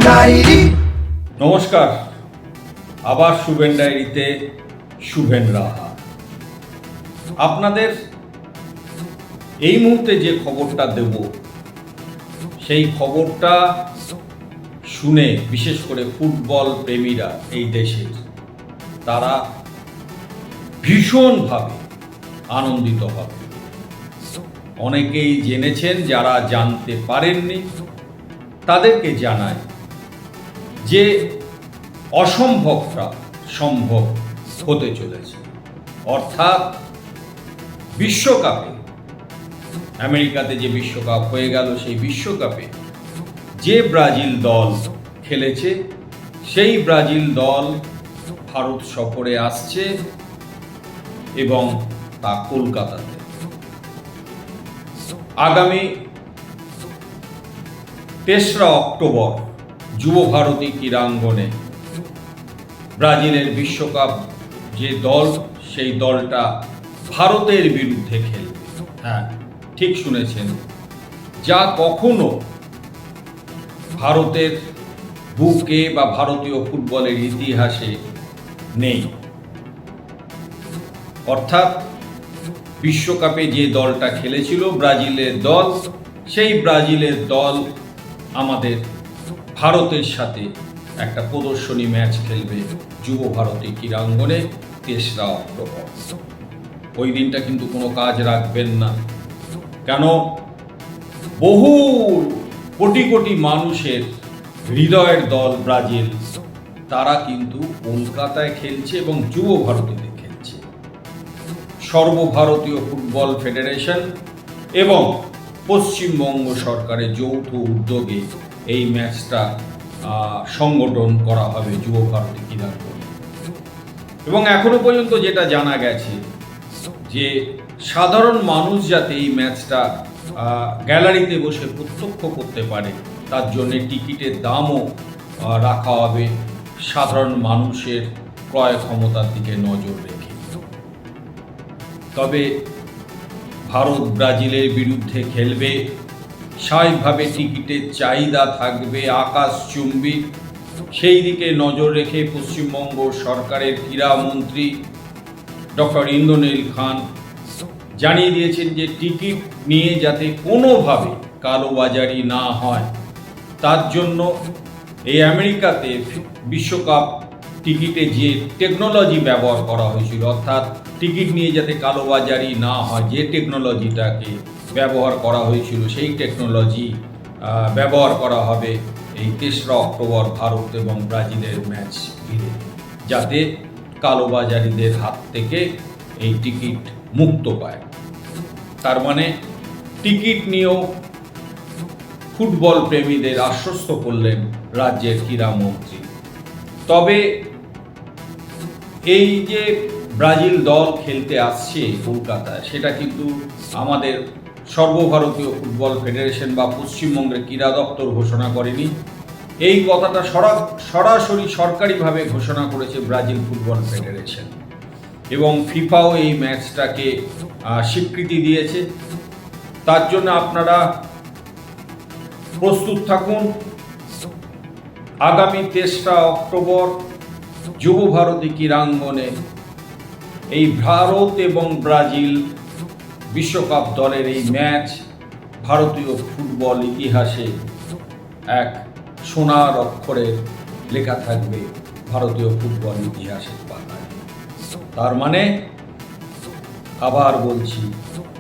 Diary. নমস্কার, আবার শুভেন ডায়েরিতে শুভেন রাহা। আপনাদের এই মুহূর্তে যে খবরটা দেব সেই খবরটা শুনে বিশেষ করে ফুটবল প্রেমীরা এই দেশের তারা ভীষণভাবে আনন্দিত হবে। অনেকেই জেনেছেন, যারা জানতে পারেননি তাদেরকে জানায় যে অসম্ভবটা সম্ভব হতে চলেছে। অর্থাৎ বিশ্বকাপে, আমেরিকাতে যে বিশ্বকাপ হয়ে গেল, সেই বিশ্বকাপে যে ব্রাজিল দল খেলেছে সেই ব্রাজিল দল ভারত সফরে আসছে এবং তা কলকাতাতে। আগামী 3রা অক্টোবর যুব ভারতী ক্রীড়াঙ্গনে ব্রাজিলের বিশ্বকাপ যে দল, সেই দলটা ভারতের বিরুদ্ধে খেলবে। হ্যাঁ, ঠিক শুনেছেন, যা কখনো ভারতের বুকে বা ভারতীয় ফুটবলের ইতিহাসে নেই। অর্থাৎ বিশ্বকাপে যে দলটা খেলেছিল ব্রাজিলের দল, সেই ব্রাজিলের দল আমাদের ভারতের সাথে একটা প্রদর্শনী ম্যাচ খেলবে যুব ভারতী ক্রীড়াঙ্গনে 3রা অক্টোবর। ওই দিনটা কিন্তু কোনো কাজ রাখবেন না, কেন বহু কোটি কোটি মানুষের হৃদয়ের দল ব্রাজিল, তারা কিন্তু কলকাতায় খেলছে এবং যুব ভারতীতে খেলছে। সর্বভারতীয় ফুটবল ফেডারেশন এবং পশ্চিমবঙ্গ সরকারের যৌথ উদ্যোগে এই ম্যাচটা সংগঠন করা হবে যুব ভারতী ক্রীড়াঙ্গনে। এবং এখনো পর্যন্ত যেটা জানা গেছে যে সাধারণ মানুষ যাতে এই ম্যাচটা গ্যালারিতে বসে প্রত্যক্ষ করতে পারে, তার জন্য টিকিটের দামও রাখা হবে সাধারণ মানুষের ক্রয় ক্ষমতার দিকে নজর রেখে। তবে ভারত ব্রাজিলের বিরুদ্ধে খেলবে, স্বাভাবিকভাবে টিকিটের চাহিদা থাকবে আকাশচুম্বী। সেই দিকে নজর রেখে পশ্চিমবঙ্গ সরকারের ক্রীড়ামন্ত্রী ডক্টর ইন্দ্রনীল খান জানিয়ে দিয়েছেন যে টিকিট নিয়ে যাতে কোনোভাবে কালোবাজারি না হয়, তার জন্য এই আমেরিকাতে বিশ্বকাপ টিকিটে যে টেকনোলজি ব্যবহার করা হয়েছিল, অর্থাৎ টিকিট নিয়ে যাতে কালোবাজারি না হয়, যে টেকনোলজিটাকে ব্যবহার করা হয়েছিল সেই টেকনোলজি ব্যবহার করা হবে এই 3রা অক্টোবর ভারত এবং ব্রাজিলের ম্যাচ ঘিরে, যাতে কালোবাজারিদের হাত থেকে এই টিকিট মুক্ত পায়। তার মানে টিকিট নিয়েও ফুটবল প্রেমীদের আশ্বস্ত করলেন রাজ্যের ক্রীড়ামন্ত্রী। তবে এই যে ব্রাজিল দল খেলতে আসছে কলকাতায়, সেটা কিন্তু আমাদের সর্বভারতীয় ফুটবল ফেডারেশন বা পশ্চিমবঙ্গের ক্রীড়া দপ্তর ঘোষণা করেনি। এই কথাটা সরাসরি সরকারিভাবে ঘোষণা করেছে ব্রাজিল ফুটবল ফেডারেশন, এবং ফিফাও এই ম্যাচটাকে স্বীকৃতি দিয়েছে। তার জন্য আপনারা প্রস্তুত থাকুন। আগামী 3রা অক্টোবর যুব ভারতী ক্রীড়াঙ্গনে এই ভারত এবং ব্রাজিল বিশ্বকাপ দলের এই ম্যাচ ভারতীয় ফুটবল ইতিহাসে এক সোনার অক্ষরে লেখা থাকবে ভারতীয় ফুটবল ইতিহাসের পাতায়। তার মানে আবার বলছি,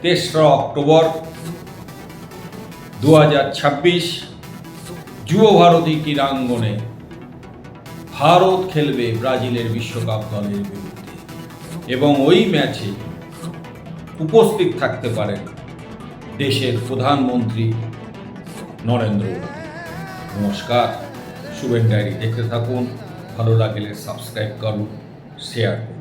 3রা অক্টোবর 2026 যুব ভারতী ক্রীড়াঙ্গনে ভারত খেলবে ব্রাজিলের বিশ্বকাপ দলের বিরুদ্ধে, এবং ওই ম্যাচে উপস্থিত থাকতে পারেন দেশের প্রধানমন্ত্রী নরেন্দ্র মোদী। নমস্কার, শুভেন ডায়েরি দেখতে থাকুন। ভালো লাগলে সাবস্ক্রাইব করুন, শেয়ার করুন।